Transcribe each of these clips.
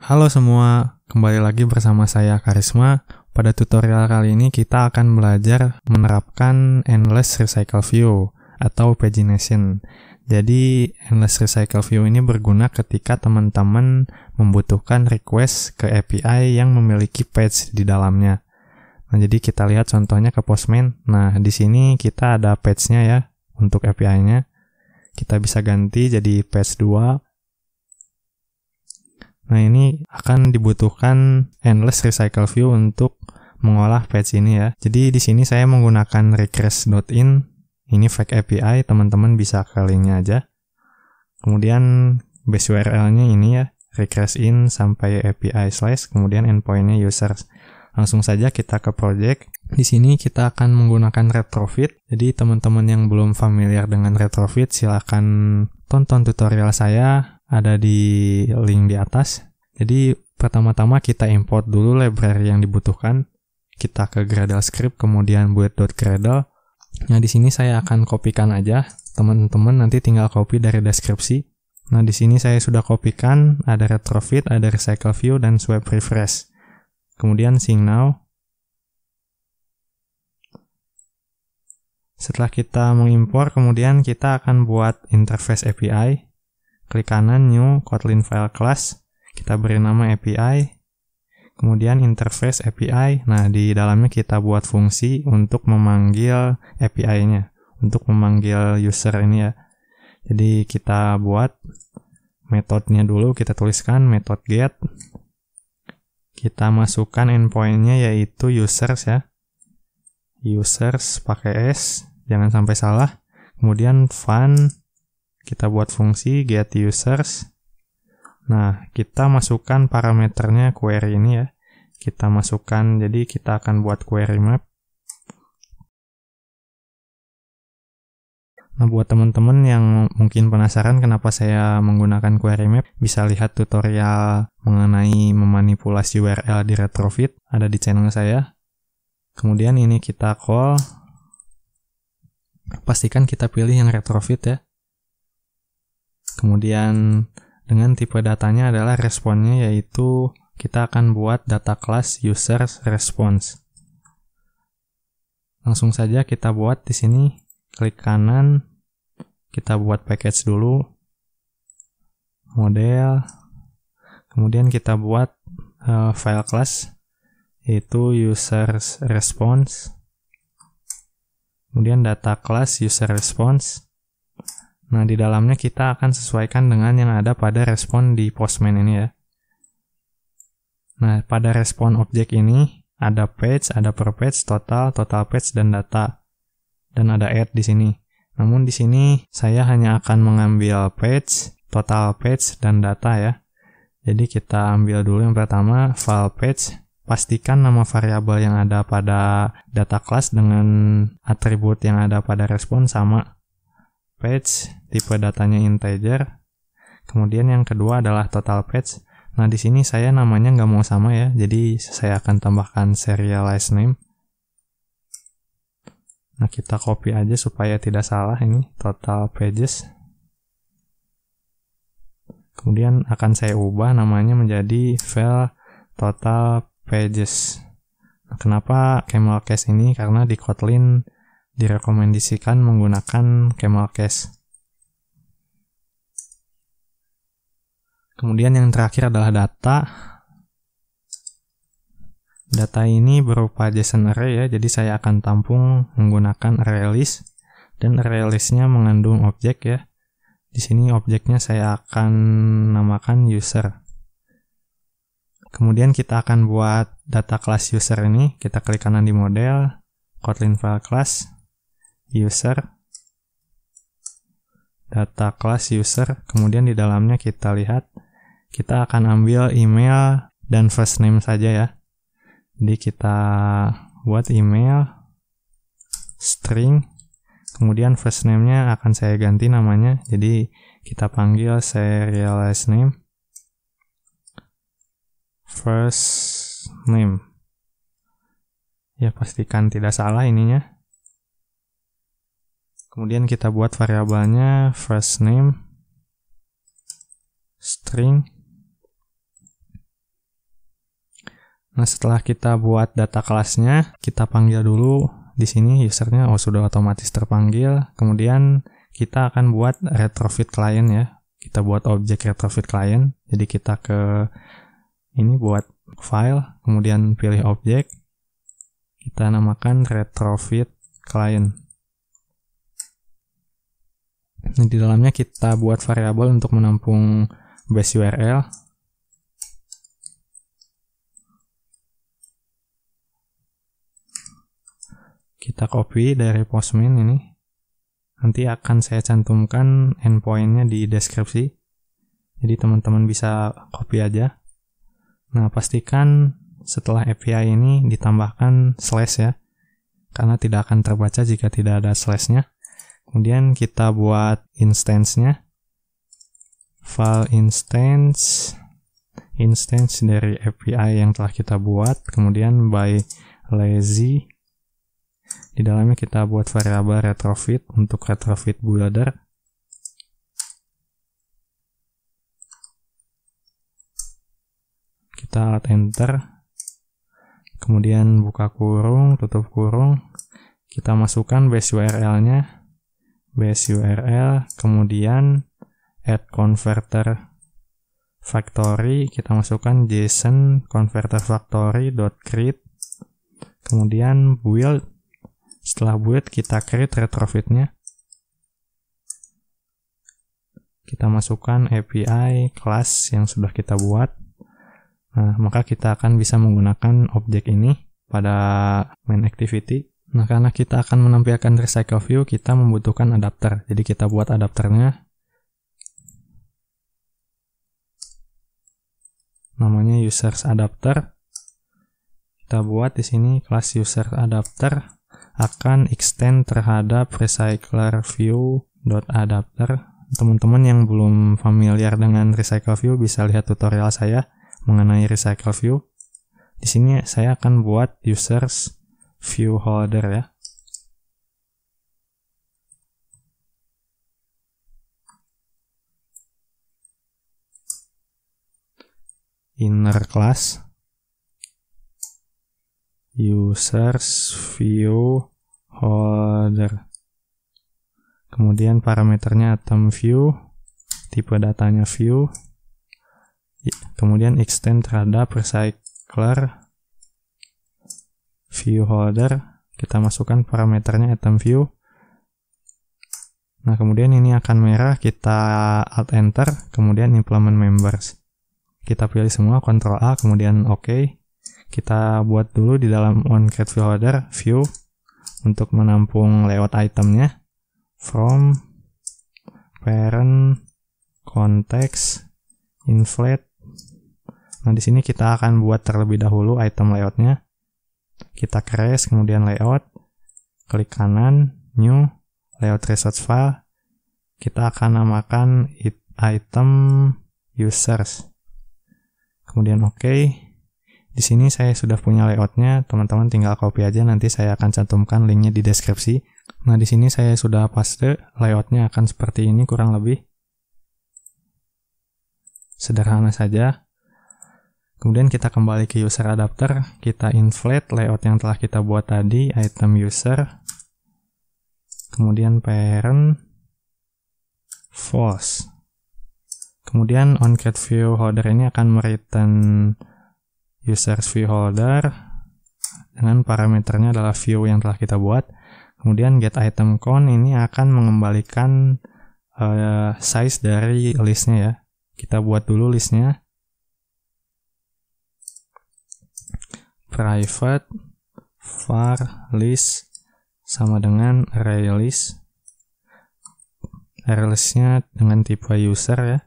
Halo semua, kembali lagi bersama saya Karisma. Pada tutorial kali ini kita akan belajar menerapkan Endless Recycle View atau pagination. Jadi Endless Recycle View ini berguna ketika teman-teman membutuhkan request ke API yang memiliki page di dalamnya. Nah, jadi kita lihat contohnya ke Postman. Nah, di sini kita ada page-nya ya untuk API-nya. Kita bisa ganti jadi page 2. Nah, ini akan dibutuhkan Endless Recycle View untuk mengolah page ini ya. Jadi di sini saya menggunakan request.in. Ini fake API, teman-teman bisa ke linknya aja. Kemudian base URL-nya ini ya, request in sampai API / kemudian endpoint-nya users. Langsung saja kita ke project. Di sini kita akan menggunakan retrofit. Jadi teman-teman yang belum familiar dengan retrofit, silakan tonton tutorial saya, ada di link di atas. Jadi pertama-tama kita import dulu library yang dibutuhkan. Kita ke Gradle script, kemudian build.gradle. Nah, di sini saya akan kopikan aja. Teman-teman nanti tinggal copy dari deskripsi. Nah, di sini saya sudah kopikan, ada retrofit, ada recycle view, dan swipe refresh. Kemudian sync now. Setelah kita mengimpor, kemudian kita akan buat interface API. Klik kanan, new, Kotlin file class. Kita beri nama API. Kemudian interface API. Nah, di dalamnya kita buat fungsi untuk memanggil API-nya. Untuk memanggil user ini ya. Jadi kita buat metodenya dulu. Kita tuliskan method get. Kita masukkan endpoint-nya yaitu users ya. Users pakai S. Jangan sampai salah. Kemudian fun. Kita buat fungsi get users. Nah, kita masukkan parameternya query ini ya. Kita masukkan, jadi kita akan buat query map. Nah, buat teman-teman yang mungkin penasaran kenapa saya menggunakan query map, bisa lihat tutorial mengenai memanipulasi URL di retrofit, ada di channel saya. Kemudian ini kita call. Pastikan kita pilih yang retrofit ya. Kemudian dengan tipe datanya adalah responnya, yaitu kita akan buat data class users response. Langsung saja kita buat di sini, klik kanan, kita buat package dulu, model, kemudian kita buat file class, yaitu users response, kemudian data class user response. Nah, di dalamnya kita akan sesuaikan dengan yang ada pada respon di Postman ini ya. Nah, pada respon objek ini ada page, ada per page, total page, dan data. Dan ada add di sini. Namun di sini saya hanya akan mengambil page, total page, dan data ya. Jadi kita ambil dulu yang pertama, file page. Pastikan nama variabel yang ada pada data class dengan atribut yang ada pada respon sama. Page, tipe datanya integer. Kemudian yang kedua adalah total page. Nah, di sini saya namanya nggak mau sama ya, jadi saya akan tambahkan serialized name. Nah, kita copy aja supaya tidak salah ini, total pages. Kemudian akan saya ubah namanya menjadi file total pages. Nah, kenapa camel case ini? Karena di Kotlin direkomendasikan menggunakan camel case. Kemudian yang terakhir adalah data. Data ini berupa JSON array ya, jadi saya akan tampung menggunakan array list, dan array list-nya mengandung objek ya. Di sini objeknya saya akan namakan user. Kemudian kita akan buat data class user ini, kita klik kanan di model, Kotlin file class, user, data class user, kemudian di dalamnya kita lihat, kita akan ambil email dan first name saja ya. Jadi kita buat email, string, kemudian first name-nya akan saya ganti namanya, jadi kita panggil serialized name, first name. Ya, pastikan tidak salah ininya. Kemudian kita buat variabelnya first name, string, Nah, setelah kita buat data kelasnya, kita panggil dulu di sini usernya. Sudah otomatis terpanggil. Kemudian kita akan buat retrofit client ya. Kita buat objek retrofit client. Jadi kita ke ini buat file, kemudian pilih objek. Kita namakan retrofit client. Nah, di dalamnya kita buat variabel untuk menampung base URL. Kita copy dari Postman ini. Nanti akan saya cantumkan endpoint-nya di deskripsi. Jadi teman-teman bisa copy aja. Nah, pastikan setelah API ini ditambahkan slash ya. Karena tidak akan terbaca jika tidak ada slash-nya. Kemudian kita buat instance-nya. File instance dari API yang telah kita buat. Kemudian by lazy. Di dalamnya kita buat variabel retrofit untuk retrofit builder. Kita alt enter. Kemudian buka kurung, tutup kurung. Kita masukkan base URL-nya. Base URL, kemudian add converter factory, kita masukkan JSON converter factory.create, kemudian build. Setelah build, kita create retrofitnya. Kita masukkan API class yang sudah kita buat. Nah, maka kita akan bisa menggunakan objek ini pada main activity. Nah, karena kita akan menampilkan recycle view, kita membutuhkan adapter. Jadi kita buat adapternya. Namanya users adapter. Kita buat di sini kelas user adapter akan extend terhadap recycler view.adapter. Teman-teman yang belum familiar dengan recycle view bisa lihat tutorial saya mengenai recycle view. Di sini saya akan buat users view holder ya. Inner class users view holder. Kemudian parameternya atom view, tipe datanya view. Kemudian extend terhadap recycler view holder, kita masukkan parameternya atom view. Nah, kemudian ini akan merah, kita alt enter, kemudian implement members. Kita pilih semua, Ctrl A, kemudian OK. Kita buat dulu di dalam onCreate view holder view untuk menampung layout itemnya. From parent context inflate. Nah, di sini kita akan buat terlebih dahulu item layoutnya. Kita crash, kemudian layout, klik kanan, new, layout resource file. Kita akan namakan item users. Kemudian OK. Di sini saya sudah punya layoutnya, teman-teman tinggal copy aja, nanti saya akan cantumkan linknya di deskripsi. Nah, di sini saya sudah paste, layoutnya akan seperti ini kurang lebih. Sederhana saja. Kemudian kita kembali ke user adapter, kita inflate layout yang telah kita buat tadi, item user, kemudian parent, false. Kemudian onCreate view holder ini akan mereturn users view holder dengan parameternya adalah view yang telah kita buat. Kemudian get item count ini akan mengembalikan size dari listnya ya. Kita buat dulu listnya. Private var list sama dengan array list. Array listnya dengan tipe user ya.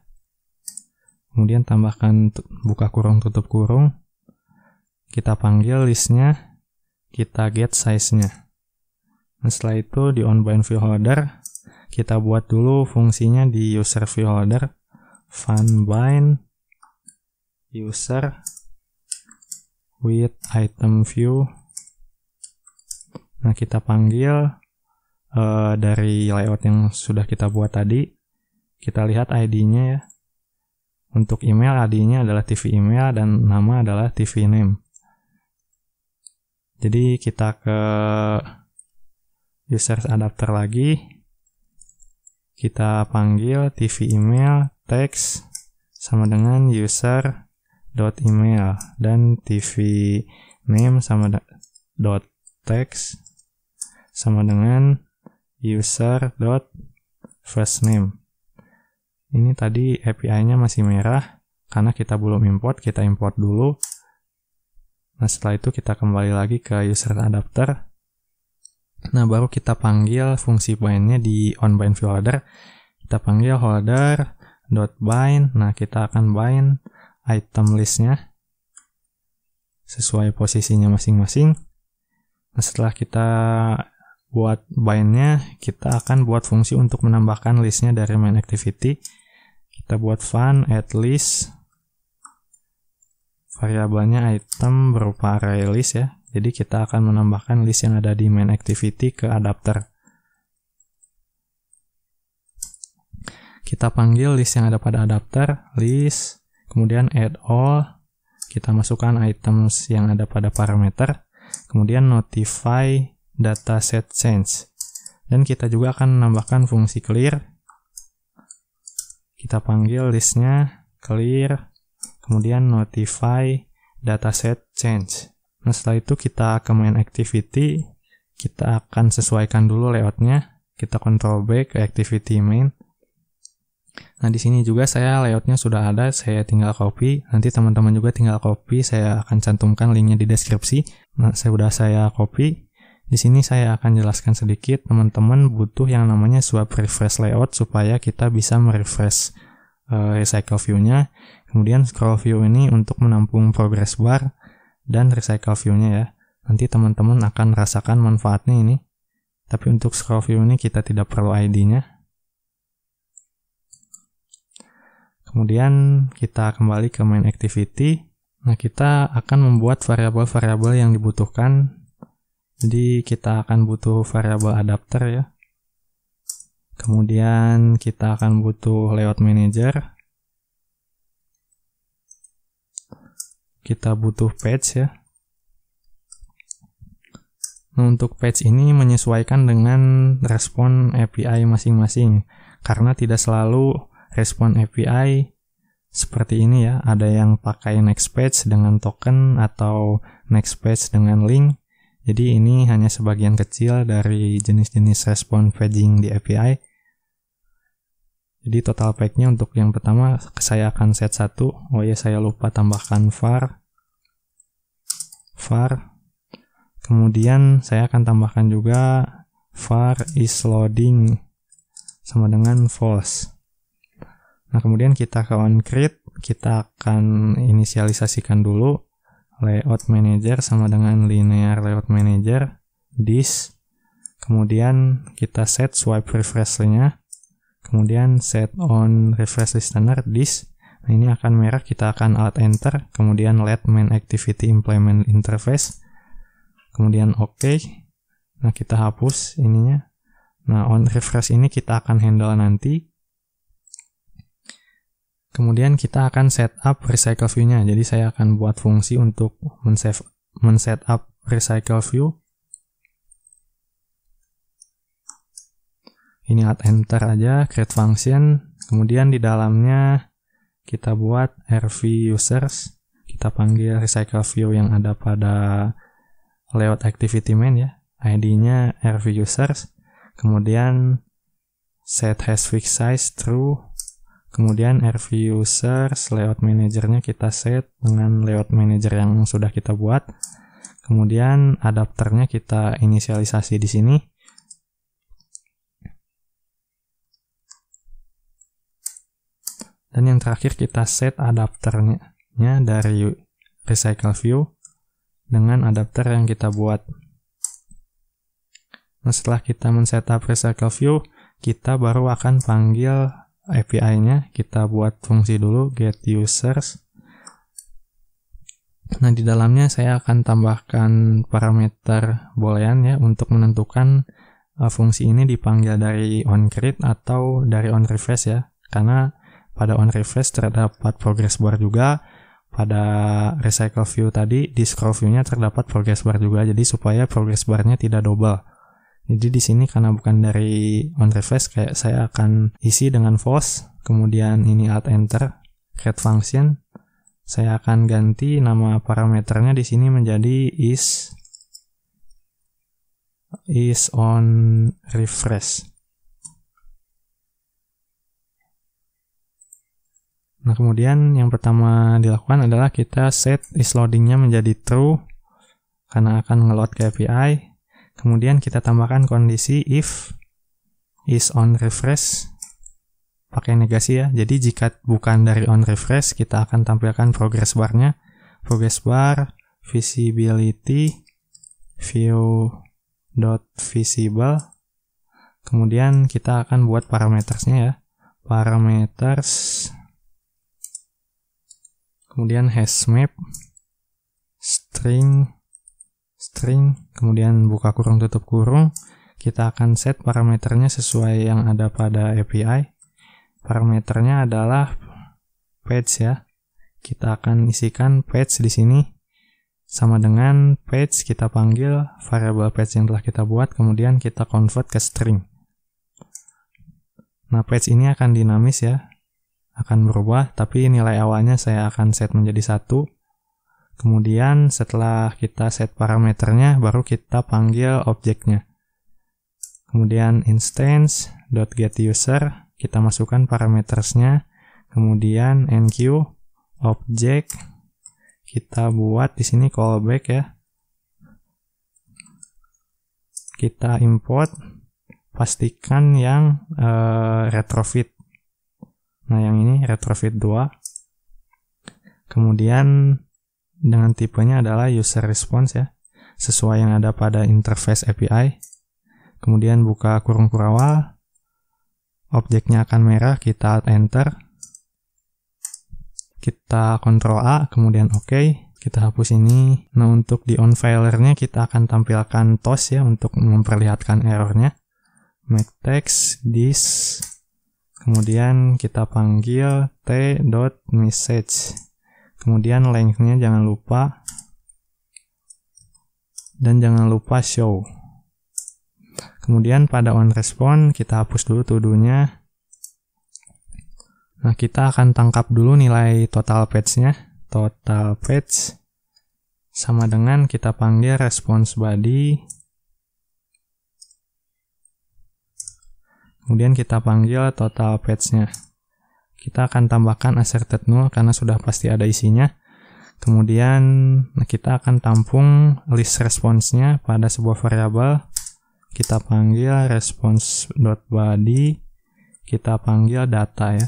Kemudian tambahkan buka kurung tutup kurung. Kita panggil listnya, kita get size-nya. Nah, setelah itu di onBind view holder kita buat dulu fungsinya di user view holder. Funbind user with item view. Nah, kita panggil dari layout yang sudah kita buat tadi. Kita lihat ID-nya ya. Untuk email ID-nya adalah TV email dan nama adalah TV name. Jadi kita ke users adapter lagi, kita panggil TV email text sama dengan user.email dan TV name sama .text sama dengan user.firstname. Ini tadi API-nya masih merah karena kita belum import, kita import dulu. Nah, setelah itu kita kembali lagi ke user adapter. Nah, baru kita panggil fungsi bind-nya di onBind view holder. Kita panggil holder.bind. Nah, kita akan bind item list-nya sesuai posisinya masing-masing. Nah, setelah kita buat bind-nya, kita akan buat fungsi untuk menambahkan list-nya dari main activity. Kita buat fun add list. Variabelnya item berupa array list ya. Jadi kita akan menambahkan list yang ada di main activity ke adapter. Kita panggil list yang ada pada adapter, list, kemudian add all. Kita masukkan items yang ada pada parameter, kemudian notify dataset change. Dan kita juga akan menambahkan fungsi clear. Kita panggil listnya clear, kemudian notify dataset change. Nah, setelah itu kita ke main activity, kita akan sesuaikan dulu layoutnya. Kita Ctrl B ke activity main. Nah, di sini juga saya layoutnya sudah ada, saya tinggal copy. Nanti teman-teman juga tinggal copy, saya akan cantumkan linknya di deskripsi. Nah, saya copy. Di sini saya akan jelaskan sedikit, teman-teman butuh yang namanya swap refresh layout supaya kita bisa merefresh recycle view-nya. Kemudian scroll view ini untuk menampung progress bar dan recycle view-nya ya. Nanti teman-teman akan rasakan manfaatnya ini. Tapi untuk scroll view ini kita tidak perlu ID-nya. Kemudian kita kembali ke main activity. Nah, kita akan membuat variabel-variabel yang dibutuhkan. Jadi kita akan butuh variabel adapter ya. Kemudian kita akan butuh layout manager. Kita butuh page ya. Nah, untuk page ini menyesuaikan dengan respon API masing-masing. Karena tidak selalu respon API seperti ini ya. Ada yang pakai next page dengan token atau next page dengan link. Jadi ini hanya sebagian kecil dari jenis-jenis respon paging di API. Jadi total pack-nya untuk yang pertama saya akan set 1. Oh ya, saya lupa tambahkan var. Kemudian saya akan tambahkan juga var is loading sama dengan false. Nah, kemudian kita ke onCreate, kita akan inisialisasikan dulu layout manager sama dengan linear layout manager this. Kemudian kita set swipe refresh-nya. Kemudian set on refresh listener this. Nah, ini akan merah, kita akan alt enter. Kemudian let main activity implement interface. Kemudian OK. Nah, kita hapus ininya. Nah, on refresh ini kita akan handle nanti. Kemudian kita akan set up recycle view-nya. Jadi saya akan buat fungsi untuk men-set up recycle view. Ini alt enter aja, create function. Kemudian di dalamnya kita buat rv users. Kita panggil recycle view yang ada pada layout activity main ya. ID-nya rv users. Kemudian set hashfix size true. Kemudian rv users layout manager-nya kita set dengan layout manager yang sudah kita buat. Kemudian adapternya kita inisialisasi di sini. Dan yang terakhir kita set adapternya dari recycle view dengan adapter yang kita buat. Nah, setelah kita men-setup recycle view, kita baru akan panggil API-nya. Kita buat fungsi dulu get users. Nah, di dalamnya saya akan tambahkan parameter boolean ya untuk menentukan fungsi ini dipanggil dari onCreate atau dari onRefresh ya. Karena pada onRefresh terdapat progress bar juga, pada recycle view tadi di scroll view-nya terdapat progress bar juga, jadi supaya progress bar-nya tidak double. Jadi di sini karena bukan dari on refresh, kayak saya akan isi dengan false, kemudian ini alt enter, create function. Saya akan ganti nama parameternya di sini menjadi is on refresh. Nah, kemudian yang pertama dilakukan adalah kita set is loading-nya menjadi true karena akan ngeload ke API. Kemudian kita tambahkan kondisi if is on refresh pakai negasi ya. Jadi jika bukan dari on refresh, kita akan tampilkan progress bar-nya. Progress bar visibility view.visible. Kemudian kita akan buat parametersnya ya. Parameters, kemudian hash map, string, kemudian buka kurung tutup kurung. Kita akan set parameternya sesuai yang ada pada API. Parameternya adalah page ya. Kita akan isikan page di sini sama dengan page, kita panggil variable page yang telah kita buat, kemudian kita convert ke string. Nah, page ini akan dinamis ya, akan berubah, tapi nilai awalnya saya akan set menjadi 1. Kemudian setelah kita set parameternya, baru kita panggil objeknya. Kemudian instance.getUser, kita masukkan parametersnya. Kemudian enqueue object, kita buat di sini callback ya. Kita import, pastikan yang retrofit. Nah, yang ini retrofit 2. Kemudian dengan tipenya adalah user response ya, sesuai yang ada pada interface API. Kemudian buka kurung kurawal, objeknya akan merah, kita alt enter, kita Ctrl A, kemudian OK, kita hapus ini. Nah, untuk di onFailernya kita akan tampilkan toss ya untuk memperlihatkan errornya. Make text this, kemudian kita panggil t.message, kemudian length-nya jangan lupa, dan jangan lupa show. Kemudian pada onResponse kita hapus dulu to-do-nya. Nah, kita akan tangkap dulu nilai total page-nya. Total page sama dengan kita panggil response body. Kemudian kita panggil total page-nya. Kita akan tambahkan asserted null karena sudah pasti ada isinya. Kemudian kita akan tampung list response-nya pada sebuah variabel. Kita panggil response.body. Kita panggil data ya.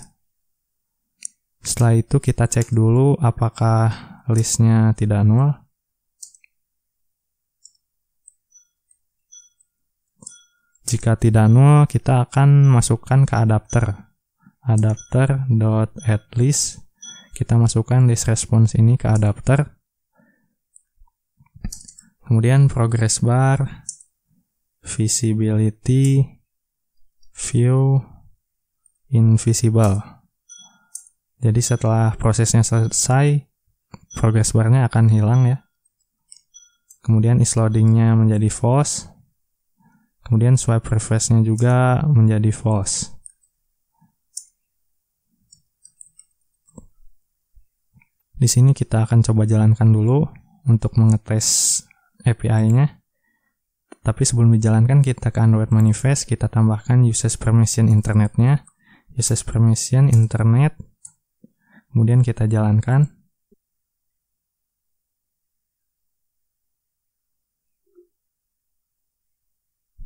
Setelah itu kita cek dulu apakah listnya tidak null. Jika tidak null, kita akan masukkan ke adapter. Adapter.addList. Kita masukkan list response ini ke adapter. Kemudian progress bar, visibility, view, invisible. Jadi setelah prosesnya selesai, progress bar-nya akan hilang ya. Kemudian is loading-nya menjadi false. Kemudian swipe refresh-nya juga menjadi false. Di sini kita akan coba jalankan dulu untuk mengetes API-nya. Tapi sebelum dijalankan, kita ke Android manifest, kita tambahkan usage permission internetnya. Usage permission internet. Kemudian kita jalankan.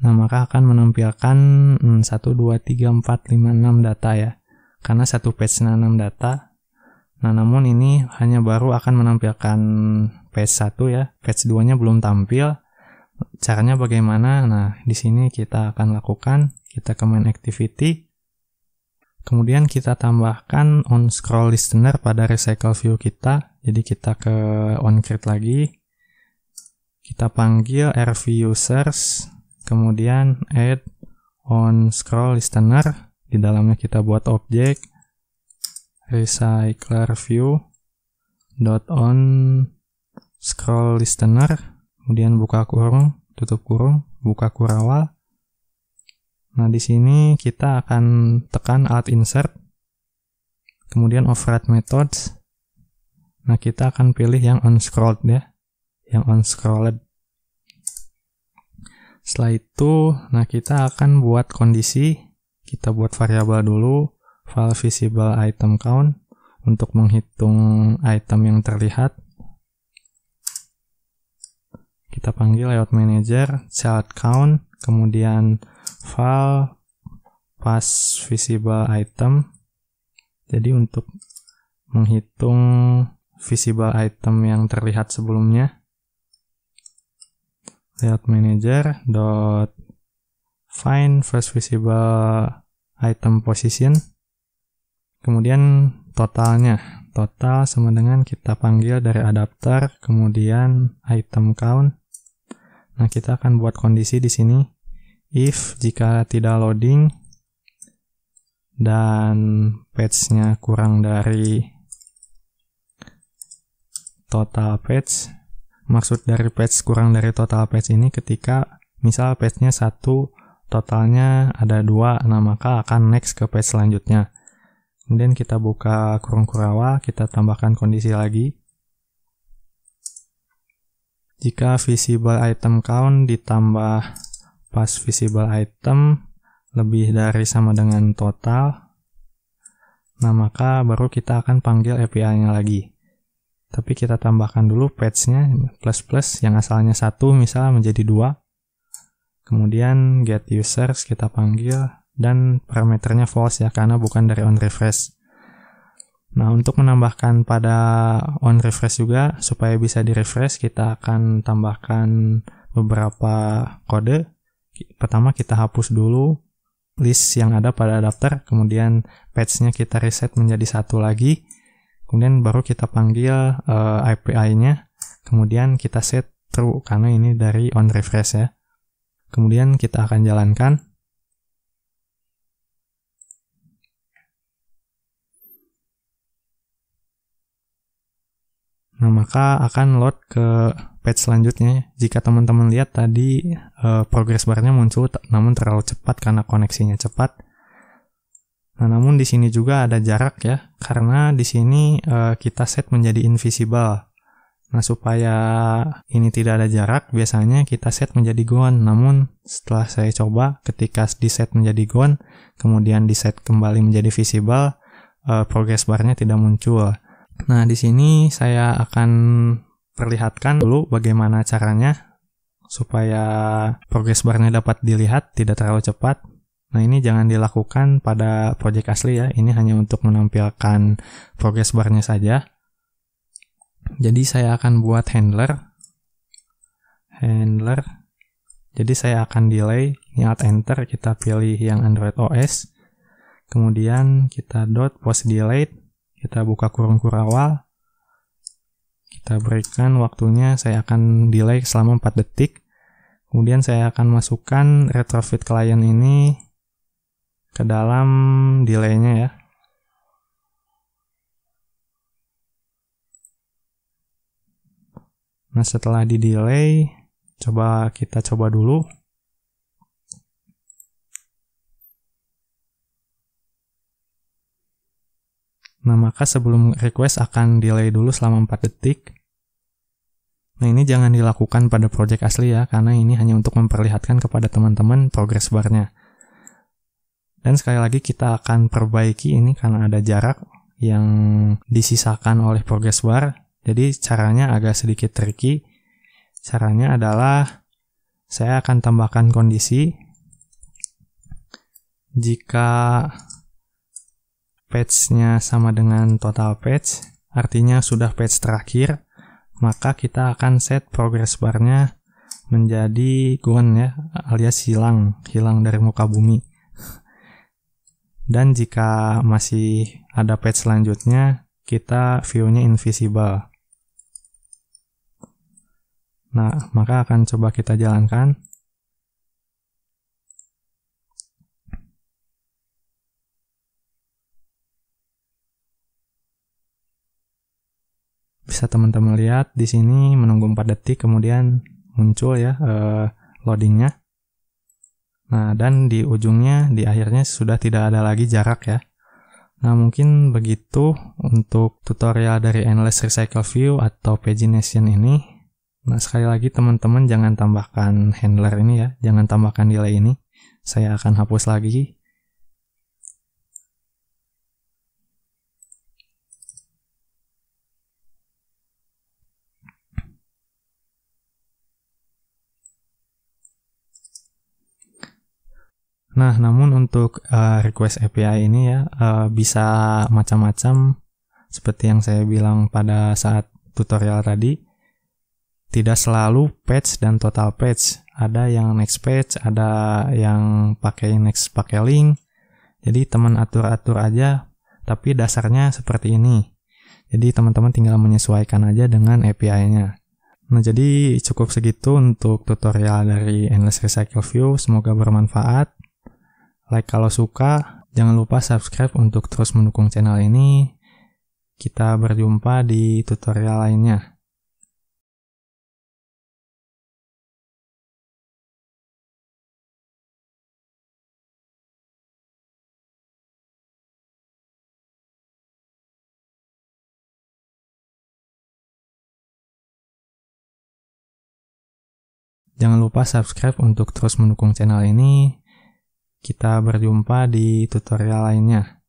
Nah, maka akan menampilkan 1, 2, 3, 4, 5, 6 data ya. Karena satu page 6 data. Nah, namun ini hanya baru akan menampilkan page 1 ya. Page 2-nya belum tampil. Caranya bagaimana? Nah, di sini kita akan lakukan. Kita ke main activity. Kemudian kita tambahkan onScrollListener pada recycle view kita. Jadi kita ke onCreate lagi. Kita panggil rvUsers. Kemudian add onScrollListener. Di dalamnya kita buat objek recycler view dot on scroll listener, kemudian buka kurung, tutup kurung, buka kurawal. Nah, di sini kita akan tekan Alt Insert, kemudian override methods. Nah, kita akan pilih yang on scrolled ya, yang on scrolled. Setelah itu, nah kita akan buat kondisi, kita buat variabel dulu, file visible item count, untuk menghitung item yang terlihat. Kita panggil layout manager, child count, kemudian file pass visible item. Jadi untuk menghitung visible item yang terlihat sebelumnya, layout manager dot find first visible item position, kemudian totalnya, total sama dengan kita panggil dari adapter, kemudian item count. Nah, kita akan buat kondisi di sini, if jika tidak loading dan page-nya kurang dari total page. Maksud dari page kurang dari total page ini ketika misal page-nya 1, totalnya ada 2, nah maka akan next ke page selanjutnya. Kemudian kita buka kurung kurawal, kita tambahkan kondisi lagi. Jika visible item count ditambah pass visible item lebih dari sama dengan total, nah maka baru kita akan panggil API-nya lagi. Tapi kita tambahkan dulu page-nya plus yang asalnya 1 misal menjadi 2. Kemudian get users kita panggil dan parameternya false ya, karena bukan dari on refresh. Nah, untuk menambahkan pada on refresh juga supaya bisa di refresh, kita akan tambahkan beberapa kode. Pertama kita hapus dulu list yang ada pada adapter, kemudian page-nya kita reset menjadi 1 lagi. Kemudian baru kita panggil API-nya, kemudian kita set true karena ini dari on refresh ya. Kemudian kita akan jalankan. Nah, maka akan load ke page selanjutnya. Jika teman-teman lihat tadi progress bar-nya muncul namun terlalu cepat karena koneksinya cepat. Nah, namun di sini juga ada jarak ya, karena di sini kita set menjadi invisible. Nah, supaya ini tidak ada jarak, biasanya kita set menjadi gone. Namun setelah saya coba, ketika di set menjadi gone, kemudian di set kembali menjadi visible, progress bar-nya tidak muncul. Nah, di sini saya akan perlihatkan dulu bagaimana caranya supaya progress bar-nya dapat dilihat tidak terlalu cepat. Nah, ini jangan dilakukan pada project asli ya, ini hanya untuk menampilkan progress bar-nya saja. Jadi saya akan buat handler. Jadi saya akan delay, ini alt enter, kita pilih yang Android OS. Kemudian kita post delay, kita buka kurung kurawal. Kita berikan waktunya, saya akan delay selama 4 detik. Kemudian saya akan masukkan retrofit client ini ke dalam delay-nya ya. Nah, setelah di delay, kita coba dulu. Nah, maka sebelum request akan delay dulu selama 4 detik. Nah, ini jangan dilakukan pada project asli ya, karena ini hanya untuk memperlihatkan kepada teman-teman progress bar-nya. Dan sekali lagi kita akan perbaiki ini karena ada jarak yang disisakan oleh progress bar. Jadi caranya agak sedikit tricky. Caranya adalah saya akan tambahkan kondisi jika page-nya sama dengan total page, artinya sudah page terakhir, maka kita akan set progress bar-nya menjadi gone ya, alias hilang dari muka bumi. Dan jika masih ada page selanjutnya, kita view-nya invisible. Nah, maka akan coba kita jalankan. Bisa teman-teman lihat di sini menunggu 4 detik kemudian muncul ya loadingnya. Nah, dan di ujungnya, di akhirnya sudah tidak ada lagi jarak ya. Nah, mungkin begitu untuk tutorial dari Endless Recycle View atau pagination ini. Nah, sekali lagi teman-teman jangan tambahkan handler ini ya, jangan tambahkan delay ini. Saya akan hapus lagi. Nah, namun untuk request API ini ya bisa macam-macam seperti yang saya bilang pada saat tutorial tadi. Tidak selalu patch dan total patch. Ada yang next patch, ada yang pakai next pakai link. Jadi teman atur-atur aja, tapi dasarnya seperti ini. Jadi teman-teman tinggal menyesuaikan aja dengan API-nya. Nah, jadi cukup segitu untuk tutorial dari Endless Recycle View. Semoga bermanfaat. Like kalau suka, jangan lupa subscribe untuk terus mendukung channel ini. Kita berjumpa di tutorial lainnya. Jangan lupa subscribe untuk terus mendukung channel ini. Kita berjumpa di tutorial lainnya.